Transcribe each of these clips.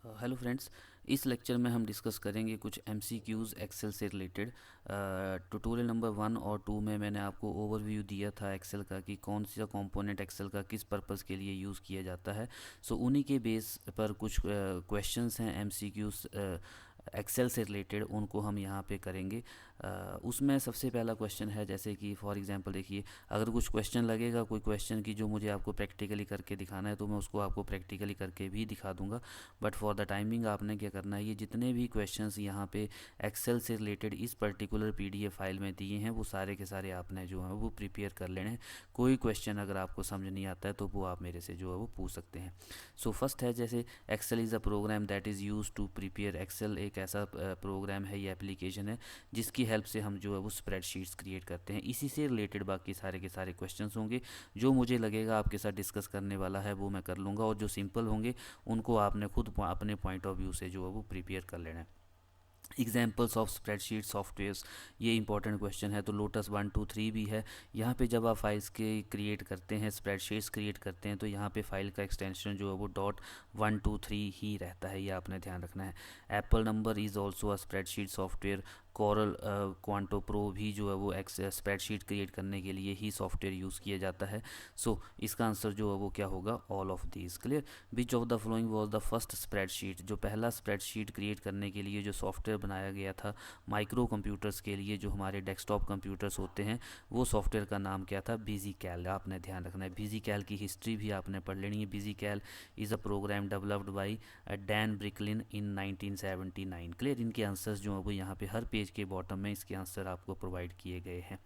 Hello friends. इस lecture में हम डिस्कस करेंगे कुछ एमसीक्यूज़ एक्सेल से रिलेटेड। ट्यूटोरियल नंबर 1 और 2 में मैंने आपको ओवरव्यू दिया था एक्सेल का कि कौन सा कंपोनेंट एक्सेल का किस पर्पस के लिए यूज़ किया जाता है। सो उन्हीं के बेस पर कुछ क्वेश्चंस हैं एमसीक्यूज़ एक्सेल से रिलेटेड, उनको हम यहाँ पे करेंगे। उसमें सबसे पहला क्वेश्चन है, जैसे कि फॉर एग्जांपल देखिए, अगर कुछ क्वेश्चन लगेगा, कोई क्वेश्चन की जो मुझे आपको प्रैक्टिकली करके दिखाना है, तो मैं उसको आपको प्रैक्टिकली करके भी दिखा दूंगा। बट फॉर द टाइमिंग आपने क्या करना है, ये जितने भी क्वेश्चंस यहाँ पे एक्सेल से रिलेटेड इस पर्टिकुलर पीडीएफ फाइल में दिए हैं, वो सारे के सारे आपने जो है वो प्रिपेयर कर लेने हैं। कोई क्वेश्चन अगर आपको समझ नहीं आता है तो वो आप मेरे से जो है वो पूछ सकते हैं। सो फर्स्ट है, जैसे Excel is a program that is use to prepare. Excel एक ऐसा प्रोग्राम है, ये एप्लीकेशन है जिसकी हेल्प से हम जो है वो स्प्रेडशीट्स क्रिएट करते हैं। इसी से रिलेटेड बाकी सारे के सारे क्वेश्चंस होंगे। जो मुझे लगेगा आपके साथ डिस्कस करने वाला है वो मैं कर लूँगा, और जो सिंपल होंगे उनको आपने खुद अपने पॉइंट ऑफ व्यू से जो है वो प्रिपेयर कर लेना है। एग्जाम्पल्स ऑफ स्प्रेडशीट सॉफ्टवेयर्स, ये इंपॉर्टेंट क्वेश्चन है, तो लोटस 1 2 3 भी है। यहाँ पे जब आप फाइल्स के क्रिएट करते हैं, स्प्रेडशीट्स क्रिएट करते हैं, तो यहाँ पे फाइल का एक्सटेंशन जो है वो .1 2 3 ही रहता है, ये आपने ध्यान रखना है। Apple number is also a spreadsheet software. Corel क्वांटो प्रो भी जो है वो स्प्रेडशीट क्रिएट करने के लिए ही सॉफ्टवेयर यूज़ किया जाता है। सो इसका आंसर जो है वो क्या होगा, all of these. Clear. Which of the flowing was the first spreadsheet, जो पहला स्प्रेडशीट क्रिएट करने के लिए जो सॉफ्टवेयर बनाया गया था माइक्रो कंप्यूटर्स के लिए, जो हमारे डेस्कटॉप कंप्यूटर्स होते हैं, वो सॉफ्टवेयर का नाम क्या था, बिजी कैल। आपने ध्यान रखना है, बिजी कैल की हिस्ट्री भी आपने पढ़ लेनी है। VisiCalc is a program developed by Dan Bricklin in 1979। Clear. इनके आंसर्स जो है वो यहाँ पे हर पेज के बॉटम में इसके आंसर आपको प्रोवाइड किए गए हैं।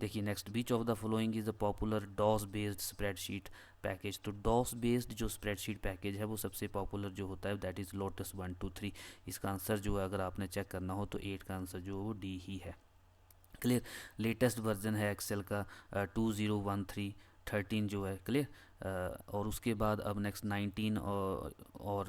देखिए next, which of the following is the popular DOS based spreadsheet package. तो डॉस बेस्ड जो स्प्रेडशीट पैकेज है वो सबसे पॉपुलर जो होता है दैट इज़ लोटस 1 2 3। इसका आंसर जो है अगर आपने चेक करना हो तो 8 का आंसर जो है वो डी ही है। क्लियर। लेटेस्ट वर्जन है एक्सेल का 2013 जो है। क्लियर। और उसके बाद अब नेक्स्ट 19 और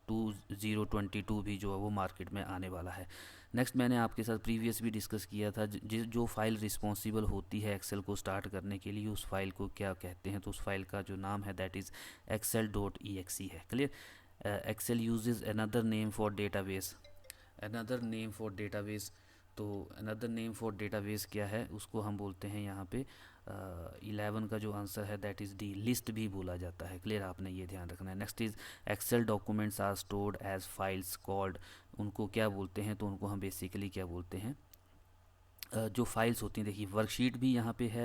2022 भी जो है वो मार्केट में आने वाला है। नेक्स्ट, मैंने आपके साथ प्रीवियस भी डिस्कस किया था, जो फाइल रिस्पॉन्सिबल होती है एक्सेल को स्टार्ट करने के लिए, उस फाइल को क्या कहते हैं, तो उस फाइल का जो नाम है दैट इज़ excel.exe है। Clear. Excel uses another name for database. Another name for database, तो अनदर नेम फॉर डेटाबेस क्या है, उसको हम बोलते हैं यहाँ पे 11 का जो आंसर है दैट इज़ डी, लिस्ट भी बोला जाता है। क्लियर, आपने ये ध्यान रखना है। Next is Excel documents are stored as files called. उनको क्या बोलते हैं, तो उनको हम बेसिकली क्या बोलते हैं, जो फाइल्स होती हैं। देखिए वर्कशीट भी यहाँ पे है,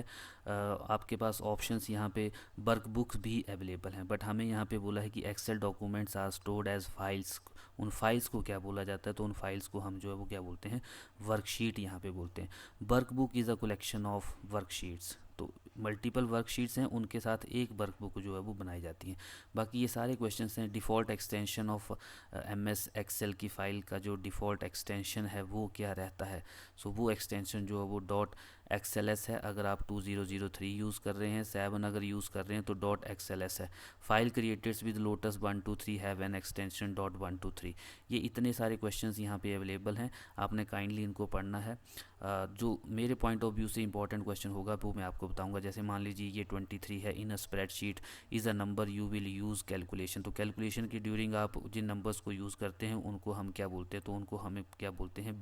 आपके पास ऑप्शंस यहाँ पे वर्कबुक्स भी अवेलेबल हैं, बट हमें यहाँ पे बोला है कि Excel documents are stored as files. उन फाइल्स को क्या बोला जाता है, तो उन फाइल्स को हम जो है वो क्या बोलते हैं, वर्कशीट यहाँ पे बोलते हैं। Workbook is a collection of worksheets, तो मल्टीपल वर्कशीट्स हैं, उनके साथ एक वर्कबुक जो है वो बनाई जाती है। बाकी ये सारे क्वेश्चंस हैं। Default extension of MS Excel की फ़ाइल का जो डिफ़ॉल्ट एक्सटेंशन है वो क्या रहता है, सो वो एक्सटेंशन जो है वो .xls है। अगर आप 2003 यूज़ कर रहे हैं, 7 अगर यूज़ कर रहे हैं तो .xls है। File created with Lotus 1 2 3 have an extension .1 2 3। ये इतने सारे क्वेश्चंस यहाँ पे अवेलेबल हैं, आपने काइंडली इनको पढ़ना है। जो मेरे पॉइंट ऑफ व्यू से इंपॉर्टेंट क्वेश्चन होगा वो मैं आपको बताऊंगा। जैसे मान लीजिए ये 23 है, in a spreadsheet is a number you will use calculation. तो कैलकुलेशन के ड्यूरिंग आप जिन नंबर्स को यूज़ करते हैं उनको हम क्या बोलते हैं, तो उनको हमें क्या बोलते हैं,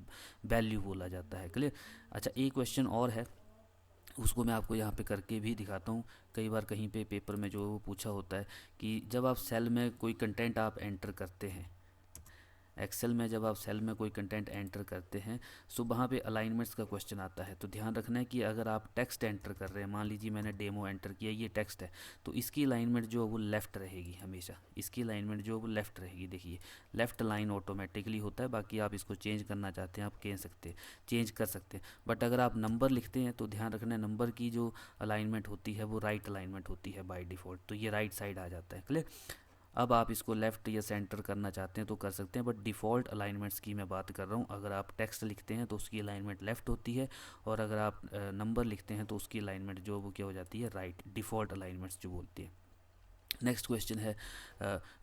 वैल्यू बोला जाता है। क्लियर। अच्छा, एक क्वेश्चन और है, उसको मैं आपको यहाँ पे करके भी दिखाता हूँ। कई बार कहीं पे पेपर में जो वो पूछा होता है कि जब आप सेल में कोई कंटेंट आप एंटर करते हैं, एक्सेल में जब आप सेल में कोई कंटेंट एंटर करते हैं, सो वहाँ पे अलाइनमेंट्स का क्वेश्चन आता है। तो ध्यान रखना है कि अगर आप टेक्स्ट एंटर कर रहे हैं, मान लीजिए मैंने डेमो एंटर किया, ये टेक्स्ट है, तो इसकी अलाइनमेंट जो है वो लेफ़्ट रहेगी हमेशा। इसकी अलाइनमेंट जो है वो लेफ़्ट रहेगी। देखिए लेफ़्ट लाइन ऑटोमेटिकली होता है, बाकी आप इसको चेंज करना चाहते हैं आप कह सकते हैं, चेंज कर सकते हैं। बट अगर आप नंबर लिखते हैं तो ध्यान रखना है नंबर की जो अलाइनमेंट होती है वो राइट अलाइनमेंट होती है बाय डिफ़ॉल्ट, तो ये राइट साइड आ जाता है। क्लियर। अब आप इसको लेफ़्ट या सेंटर करना चाहते हैं तो कर सकते हैं, बट डिफ़ॉल्ट अलाइनमेंट्स की मैं बात कर रहा हूँ। अगर आप टेक्स्ट लिखते हैं तो उसकी अलाइनमेंट लेफ़्ट होती है, और अगर आप नंबर लिखते हैं तो उसकी अलाइनमेंट जो वो क्या हो जाती है, राइट, डिफ़ॉल्ट अलाइनमेंट्स जो बोलती है। नेक्स्ट क्वेश्चन है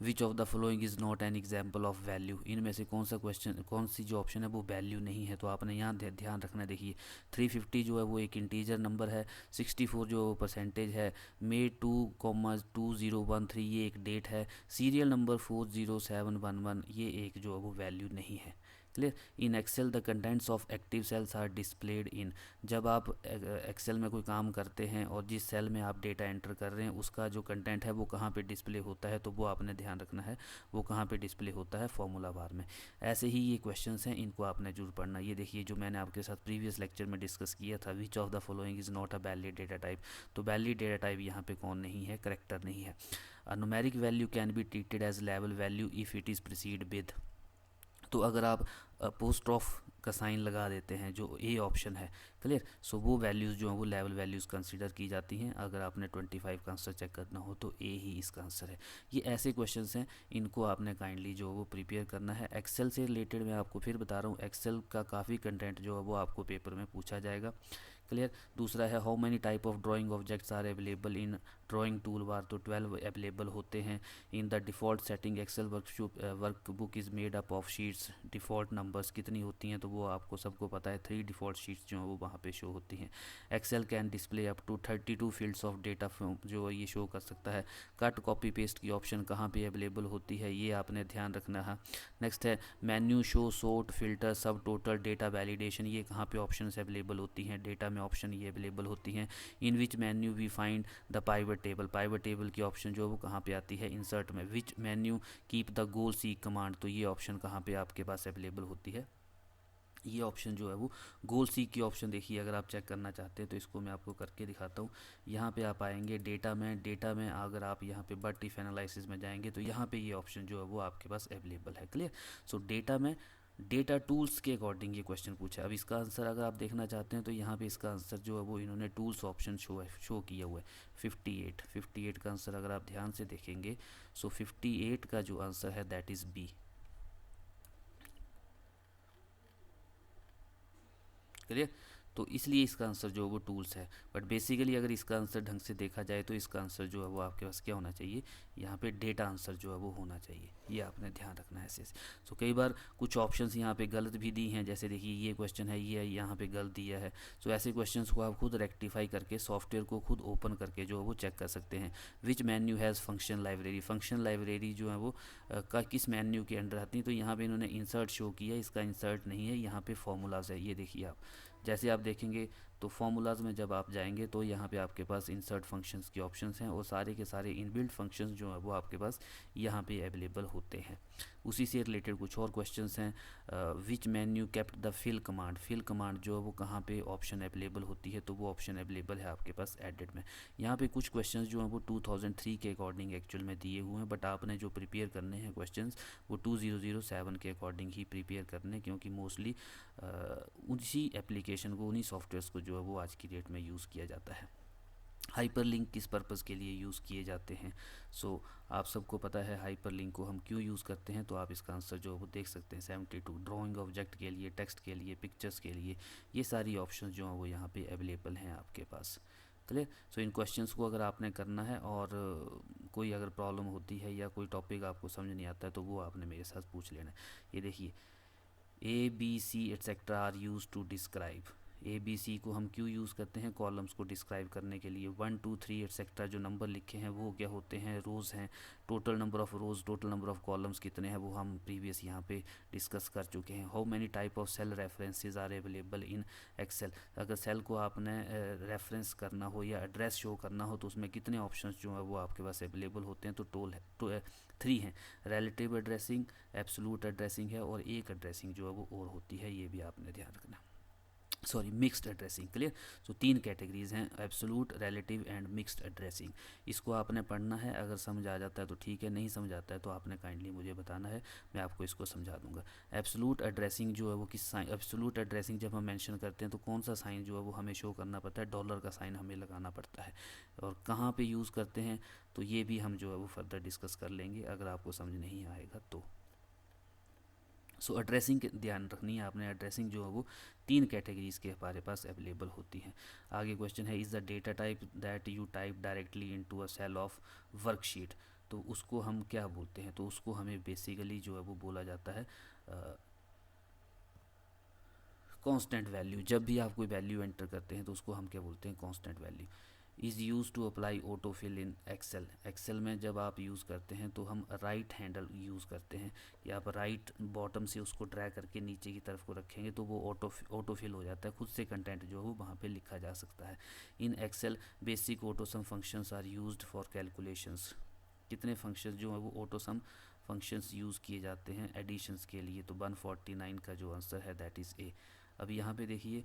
which of the following is not an example of value, इनमें से कौन सा क्वेश्चन, कौन सी जो ऑप्शन है वो वैल्यू नहीं है। तो आपने यहाँ ध्यान रखना है। देखिए 350 जो है वो एक इंटीजर नंबर है, 64 जो परसेंटेज है, मे 2,2013 ये एक डेट है, सीरियल नंबर 40711 ये एक जो है वो वैल्यू नहीं है। Clear. In Excel the contents of active cells are displayed in, जब आप एक्सेल में कोई काम करते हैं और जिस सेल में आप डेटा एंटर कर रहे हैं उसका जो कंटेंट है वो कहाँ पे डिस्प्ले होता है, तो वो आपने ध्यान रखना है, वो कहाँ पे डिस्प्ले होता है, फॉर्मूला बार में। ऐसे ही ये क्वेश्चंस हैं, इनको आपने जरूर पढ़ना। ये देखिए जो मैंने आपके साथ प्रीवियस लेक्चर में डिस्कस किया था, which of the following is not a valid data type, तो वैलिड डेटा टाइप यहाँ पे कौन नहीं है, करेक्टर नहीं है। A numeric value can be treated as लेवल value if it is preceded with, तो अगर आप पोस्ट ऑफ का साइन लगा देते हैं जो ए ऑप्शन है, क्लियर, सो वो वैल्यूज़ जो हैं वो लेवल वैल्यूज़ कंसीडर की जाती हैं। अगर आपने 25 का आंसर चेक करना हो तो ए ही इसका आंसर है। ये ऐसे क्वेश्चंस हैं, इनको आपने काइंडली जो वो प्रिपेयर करना है। एक्सेल से रिलेटेड मैं आपको फिर बता रहा हूँ, एक्सेल का काफ़ी कंटेंट जो है वो आपको पेपर में पूछा जाएगा। क्लियर। दूसरा है how many type of drawing objects are available in drawing tool bar, तो 12 अवेलेबल होते हैं। In the default setting Excel workbook is made up of sheets, default numbers कितनी होती हैं तो वो आपको सबको पता है, 3 डिफ़ॉल्ट शीट्स जो हैं वो वहाँ पे शो होती हैं। Excel can display up to 32 fields of data जो ये शो कर सकता है। कट कॉपी पेस्ट की ऑप्शन कहाँ पे अवेलेबल होती है, ये आपने ध्यान रखना है। नेक्स्ट है मेन्यू शो सॉर्ट फिल्टर सब टोटल डेटा वैलिडेशन, ये कहाँ पे ऑप्शन अवेलेबल होती हैं, डेटा में ऑप्शन ये अवेलेबल होती हैं। In which menu we find the pivot table, pivot table की ऑप्शन जो है वो कहाँ पे आती है, इंसर्ट में। Which menu keep the goal seek command, तो ये ऑप्शन कहाँ पे आपके पास अवेलेबल होती है, ये ऑप्शन जो है वो गोल सीक की ऑप्शन। देखिए अगर आप चेक करना चाहते हैं तो इसको मैं आपको करके दिखाता हूँ। यहाँ पे आप आएंगे डेटा में, डेटा में अगर आप यहाँ पे बट इफ एनालिसिस में जाएंगे तो यहाँ पे ये ऑप्शन जो है वो आपके पास अवेलेबल है। क्लियर। सो डेटा में डेटा टूल्स के अकॉर्डिंग ये क्वेश्चन पूछा है। अब इसका आंसर अगर आप देखना चाहते हैं तो यहाँ पे इसका आंसर जो है वो इन्होंने टूल्स ऑप्शन शो किया हुआ है 58 का आंसर अगर आप ध्यान से देखेंगे। सो 58 का जो आंसर है दैट इज़ बी। क्लियर। तो इसलिए इसका आंसर जो है वो टूल्स है, बट बेसिकली अगर इसका आंसर ढंग से देखा जाए तो इसका आंसर जो है वो आपके पास क्या होना चाहिए, यहाँ पे डेटा आंसर जो है वो होना चाहिए। ये आपने ध्यान रखना है ऐसे। सो कई बार कुछ ऑप्शंस यहाँ पे गलत भी दी हैं, जैसे देखिए ये क्वेश्चन है ये यहाँ पे गलत दिया है। सो ऐसे क्वेश्चंस को आप खुद रेक्टिफाई करके सॉफ्टवेयर को खुद ओपन करके जो है वो चेक कर सकते हैं। Which menu has function library, function library जो है वो का किस मेन्यू के अंडर आती है, तो यहाँ पे इन्होंने इंसर्ट शो किया, इसका इंसर्ट नहीं है, यहाँ पे फॉर्मूलाज है। ये देखिए आप जैसे आप देखेंगे तो फॉर्मूलाज में जब आप जाएंगे तो यहाँ पे आपके पास इंसर्ट फंक्शंस के ऑप्शंस हैं और सारे के सारे इनबिल्ट फंक्शंस जो है वो आपके पास यहाँ पे अवेलेबल होते हैं। उसी से रिलेटेड कुछ और क्वेश्चंस हैं। Which menu kept the fill command, fill command जो है वो कहाँ पे ऑप्शन अवेलेबल होती है, तो वो ऑप्शन अवेलेबल है आपके पास एडिट में। यहाँ पे कुछ क्वेश्चंस जो हैं वो 2003 के अकॉर्डिंग एक्चुअल में दिए हुए हैं, बट आपने जो प्रिपेयर करने हैं क्वेश्चंस वो 2007 के अकॉर्डिंग ही प्रिपेयर करने, क्योंकि मोस्टली उसी एप्लीकेशन को, उन्हीं सॉफ्टवेयर्स को जो है वो आज की डेट में यूज़ किया जाता है। हाइपरलिंक किस पर्पज़ के लिए यूज़ किए जाते हैं, सो आप सबको पता है हाइपरलिंक को हम क्यों यूज़ करते हैं, तो आप इसका आंसर जो है वो देख सकते हैं 72। ड्राइंग ऑब्जेक्ट के लिए, टेक्स्ट के लिए, पिक्चर्स के लिए, ये सारी ऑप्शन जो हैं वो यहाँ पे अवेलेबल हैं आपके पास। क्लियर। सो इन क्वेश्चंस को अगर आपने करना है और कोई अगर प्रॉब्लम होती है या कोई टॉपिक आपको समझ नहीं आता है तो वो आपने मेरे साथ पूछ लेना है। ये देखिए A B C etcetera are use to describe, A B C को हम क्यों यूज़ करते हैं, कॉलम्स को डिस्क्राइब करने के लिए। 1 2 3 एट्सेट्रा जो नंबर लिखे हैं वो क्या होते हैं, रोज़ हैं। Total number of rows, total number of columns कितने हैं वो हम प्रीवियस यहाँ पे डिस्कस कर चुके हैं। How many type of cell references are available in Excel, अगर सेल को आपने रेफरेंस करना हो या एड्रेस शो करना हो तो उसमें कितने ऑप्शंस जो है वो आपके पास अवेलेबल होते हैं, तो टोल है तो 3 हैं। रिलेटिव एड्रेसिंग, एब्सोल्यूट एड्रेसिंग है और एक एड्रेसिंग जो है वो और होती है, ये भी आपने ध्यान रखना। Sorry, mixed addressing. क्लियर। सो 3 कैटेगरीज हैं, absolute, relative and mixed addressing. इसको आपने पढ़ना है, अगर समझ आ जाता है तो ठीक है, नहीं समझ आता है तो आपने काइंडली मुझे बताना है, मैं आपको इसको समझा दूंगा। एब्सोल्यूट एड्रेसिंग जो है वो किस साइन, एब्सोल्यूट एड्रेसिंग जब हम मेंशन करते हैं तो कौन सा साइन जो है वो हमें शो करना पड़ता है, डॉलर का साइन हमें लगाना पड़ता है। और कहाँ पे यूज़ करते हैं तो ये भी हम जो है वो फर्दर डिस्कस कर लेंगे अगर आपको समझ नहीं आएगा तो। सो एड्रेसिंग ध्यान रखनी है आपने, एड्रेसिंग जो है वो 3 कैटेगरीज के हमारे पास अवेलेबल होती हैं। आगे क्वेश्चन है, is the data type that you type directly into a cell of worksheet. तो उसको हम क्या बोलते हैं, तो उसको हमें बेसिकली जो है वो बोला जाता है कांस्टेंट वैल्यू। जब भी आप कोई वैल्यू एंटर करते हैं तो उसको हम क्या बोलते हैं, constant value. Is use to apply auto fill in Excel. Excel में जब आप यूज़ करते हैं तो हम राइट हैंडल यूज़ करते हैं कि आप राइट बॉटम से उसको ड्रैग करके नीचे की तरफ को रखेंगे तो वो ऑटो फिल हो जाता है, खुद से कंटेंट जो है वो वहाँ पे लिखा जा सकता है। In Excel basic auto sum functions are used for calculations. कितने फंक्शंस जो है वो ऑटो सम फंक्शंस यूज़ किए जाते हैं एडिशंस के लिए, तो 149 का जो आंसर है दैट इज़ ए। अब यहाँ पे देखिए,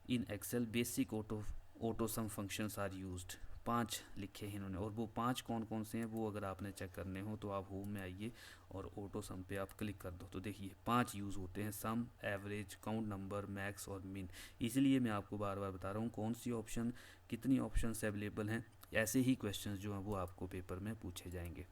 in Excel basic auto sum functions are used, 5 लिखे हैं इन्होंने, और वो 5 कौन कौन से हैं वो अगर आपने चेक करने हो तो आप होम में आइए और ऑटो सम पे आप क्लिक कर दो, तो देखिए 5 यूज़ होते हैं, सम, एवरेज, काउंट नंबर, मैक्स और मिन। इसलिए मैं आपको बार बार बता रहा हूँ कौन सी ऑप्शन, कितनी ऑप्शंस अवेलेबल हैं, ऐसे ही क्वेश्चंस जो हैं वो आपको पेपर में पूछे जाएंगे।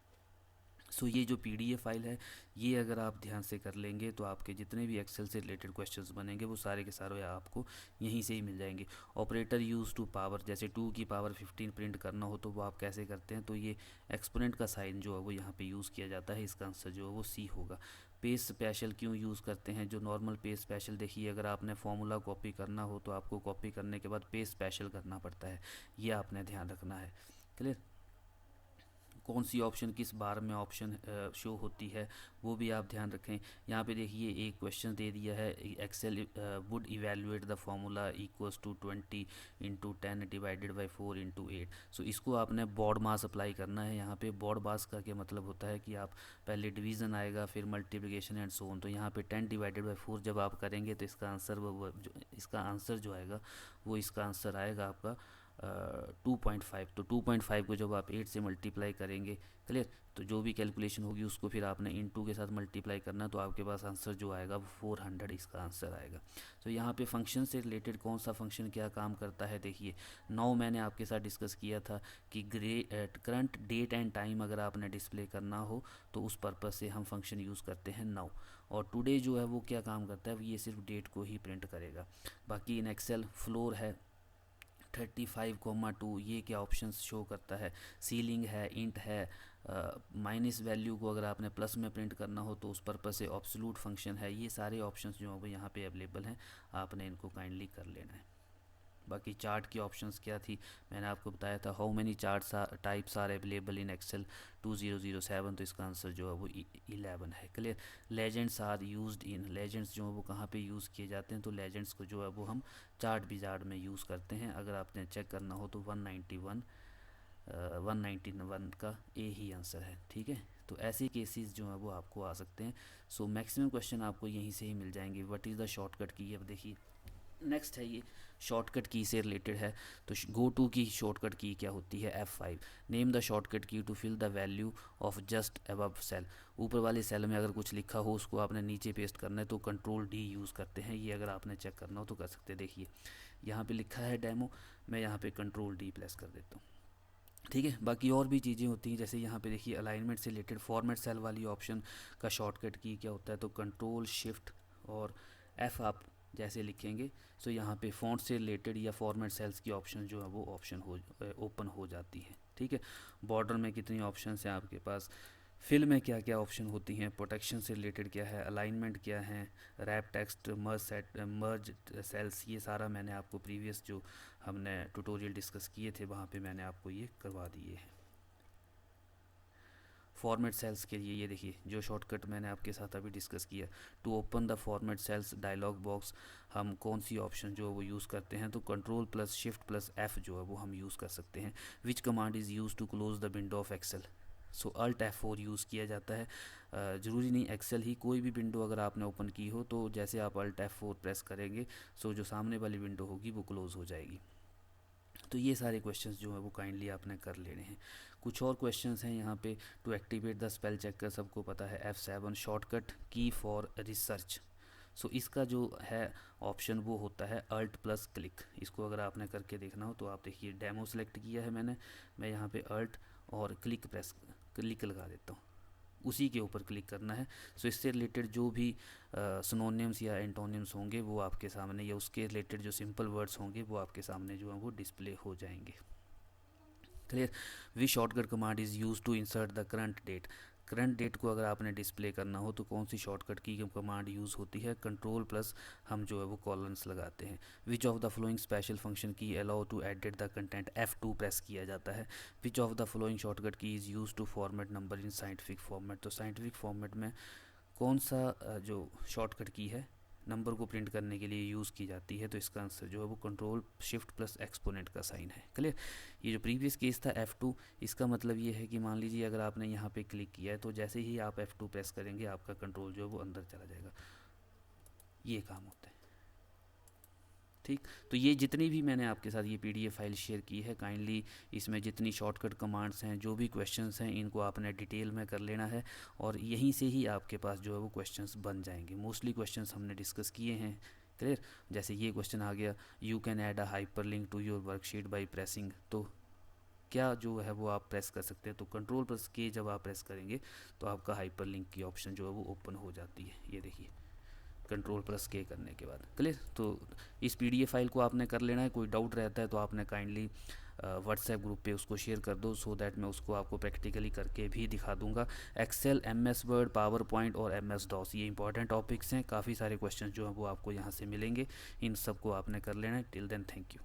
सो ये जो पीडीएफ फाइल है, ये अगर आप ध्यान से कर लेंगे तो आपके जितने भी एक्सेल से रिलेटेड क्वेश्चंस बनेंगे वो सारे के सारे आपको यहीं से ही मिल जाएंगे। ऑपरेटर यूज़ टू पावर, जैसे 2 की पावर 15 प्रिंट करना हो तो वो आप कैसे करते हैं, तो ये एक्सपोनेंट का साइन जो है वो यहाँ पे यूज़ किया जाता है, इसका आंसर जो है वो सी होगा। पेज स्पेशल क्यों यूज़ करते हैं, जो नॉर्मल पेज स्पेशल, देखिए अगर आपने फॉर्मूला कॉपी करना हो तो आपको कॉपी करने के बाद पेज स्पेशल करना पड़ता है, ये आपने ध्यान रखना है। क्लियर। कौन सी ऑप्शन किस बार में ऑप्शन शो होती है वो भी आप ध्यान रखें। यहाँ पे देखिए एक क्वेश्चन दे दिया है, Excel would evaluate the formula equals to 20 into 10 divided by 4 into 8। So इसको आपने बॉड मास अप्लाई करना है। यहाँ पे बॉड मास का क्या मतलब होता है कि आप पहले डिवीज़न आएगा फिर मल्टीप्लिकेशन एंड सो ऑन, तो यहाँ पे 10 डिवाइडेड बाई 4 जब आप करेंगे तो इसका आंसर इसका आंसर जो आएगा वो इसका आंसर आएगा आपका 2.5। तो 2.5 को जब आप 8 से मल्टीप्लाई करेंगे, क्लियर, तो जो भी कैलकुलेशन होगी उसको फिर आपने इन 2 के साथ मल्टीप्लाई करना, तो आपके पास आंसर जो आएगा वो 400 इसका आंसर आएगा। तो यहाँ पे फंक्शन से रिलेटेड कौन सा फंक्शन क्या काम करता है, देखिए नाउ मैंने आपके साथ डिस्कस किया था कि करंट डेट एंड टाइम अगर आपने डिस्प्ले करना हो तो उस पर्पज़ से हम फंक्शन यूज़ करते हैं नाउ। और टुडे जो है वो क्या काम करता है, ये सिर्फ डेट को ही प्रिंट करेगा। बाकी इन एक्सेल फ्लोर है 35,2, ये क्या ऑप्शन शो करता है, सीलिंग है, इंट है, माइनस वैल्यू को अगर आपने प्लस में प्रिंट करना हो तो उस पर्पज़ से ऑब्सोल्यूट फंक्शन है। ये सारे ऑप्शंस जो हैं वो यहाँ पे अवेलेबल हैं, आपने इनको काइंडली कर लेना है। बाकी चार्ट की ऑप्शंस क्या थी, मैंने आपको बताया था, how many charts types are available in Excel 2007, तो इसका आंसर जो है वो 11 है। Clear. Legends are used in, legends जो है वो कहाँ पे यूज़ किए जाते हैं, तो लेजेंड्स को जो है वो हम चार्ट विजार्ड में यूज़ करते हैं। अगर आपने चेक करना हो तो 191 का ए ही आंसर है, ठीक है। तो ऐसे केसेस जो हैं वो आपको आ सकते हैं। सो मैक्सिमम क्वेश्चन आपको यहीं से ही मिल जाएंगे। व्हाट इज़ द शॉर्टकट की, अब देखिए नेक्स्ट है ये शॉर्टकट की से रिलेटेड है। तो गो टू की शॉर्टकट की क्या होती है, F5। Name the shortcut key to fill the value of just above cell. ऊपर वाले सेल में अगर कुछ लिखा हो उसको आपने नीचे पेस्ट करना है तो कंट्रोल डी यूज़ करते हैं, ये अगर आपने चेक करना हो तो कर सकते हैं। देखिए यहाँ पे लिखा है डेमो, मैं यहाँ पे कंट्रोल डी प्रेस कर देता हूँ, ठीक है। बाकी और भी चीज़ें होती हैं, जैसे यहाँ पे देखिए अलाइनमेंट से रिलेटेड फॉर्मेट सेल वाली ऑप्शन का शॉर्टकट की क्या होता है, तो कंट्रोल शिफ्ट और F आप जैसे लिखेंगे सो यहाँ पे फ़ॉन्ट से रिलेटेड या फॉर्मेट सेल्स की ऑप्शन जो है वो ऑप्शन ओपन हो जाती है, ठीक है। बॉर्डर में कितनी ऑप्शन हैं आपके पास, फिल में क्या क्या ऑप्शन होती हैं, प्रोटेक्शन से रिलेटेड क्या है, अलाइनमेंट क्या है, रैप टेक्स्ट, मर्ज सेल्स, ये सारा मैंने आपको प्रीवियस जो हमने ट्यूटोरियल डिस्कस किए थे वहाँ पे मैंने आपको ये करवा दिए हैं। फॉर्मेट सेल्स के लिए ये देखिए जो शॉर्टकट मैंने आपके साथ अभी डिस्कस किया, to open the format cells dialog box हम कौन सी ऑप्शन जो है वो यूज़ करते हैं, तो control plus shift plus F जो है वो हम यूज़ कर सकते हैं। Which command is use to close the window of Excel, so alt F4 use किया जाता है। ज़रूरी नहीं एक्सेल ही, कोई भी विंडो अगर आपने ओपन की हो तो जैसे आप अल्ट F4 प्रेस करेंगे सो जो सामने वाली विंडो होगी वो क्लोज़ हो जाएगी। तो ये सारे क्वेश्चंस जो है वो काइंडली आपने कर लेने हैं। कुछ और क्वेश्चंस हैं यहाँ पे, to activate the spell checker सबको पता है, F7 शॉर्टकट की फॉर रिसर्च। सो इसका जो है ऑप्शन वो होता है अल्ट प्लस क्लिक। इसको अगर आपने करके देखना हो तो आप देखिए डेमो सेलेक्ट किया है मैंने, मैं यहाँ पे अल्ट और क्लिक लगा देता हूँ, उसी के ऊपर क्लिक करना है। सो इससे रिलेटेड जो भी सिनोनिम्स या एंटोनिम्स होंगे वो आपके सामने, या उसके रिलेटेड जो सिंपल वर्ड्स होंगे वो आपके सामने जो है वो डिस्प्ले हो जाएंगे। Clear. Which shortcut command is use to insert the current date. Current date को अगर आपने डिस्प्ले करना हो तो कौन सी शॉर्टकट की कमांड यूज़ होती है, कंट्रोल प्लस हम जो है वो कॉलन्स लगाते हैं। Which of the following special function key allow to edit the content, F2 press किया जाता है। Which of the following shortcut key is use to format number in scientific format, तो साइंटिफिक फॉर्मेट में कौन सा जो शॉर्टकट की है नंबर को प्रिंट करने के लिए यूज़ की जाती है, तो इसका आंसर जो है वो कंट्रोल शिफ्ट प्लस एक्सपोनेंट का साइन है। क्लियर। ये जो प्रीवियस केस था F2, इसका मतलब ये है कि मान लीजिए अगर आपने यहाँ पे क्लिक किया है तो जैसे ही आप F2 प्रेस करेंगे आपका कंट्रोल जो है वो अंदर चला जाएगा, ये काम होता है। ठीक, तो ये जितनी भी मैंने आपके साथ ये PDF फाइल शेयर की है, काइंडली इसमें जितनी शॉर्टकट कमांड्स हैं, जो भी क्वेश्चंस हैं, इनको आपने डिटेल में कर लेना है और यहीं से ही आपके पास जो है वो क्वेश्चंस बन जाएंगे। मोस्टली क्वेश्चंस हमने डिस्कस किए हैं। क्लियर। जैसे ये क्वेश्चन आ गया, you can add a hyperlink to your worksheet by pressing, तो क्या जो है वो आप प्रेस कर सकते हैं, तो कंट्रोल प्लस के जब आप प्रेस करेंगे तो आपका हाइपर लिंक की ऑप्शन जो है वो ओपन हो जाती है। ये देखिए, कंट्रोल प्लस के करने के बाद। क्लियर। तो इस PDF फाइल को आपने कर लेना है। कोई डाउट रहता है तो आपने काइंडली व्हाट्सएप ग्रुप पे उसको शेयर कर दो, सो दैट मैं उसको आपको प्रैक्टिकली करके भी दिखा दूंगा। Excel, MS Word, PowerPoint और MS DOS, ये इंपॉर्टेंट टॉपिक्स हैं। काफ़ी सारे क्वेश्चन जो हैं वो आपको यहाँ से मिलेंगे, इन सब को आपने कर लेना है। Till then, thank you.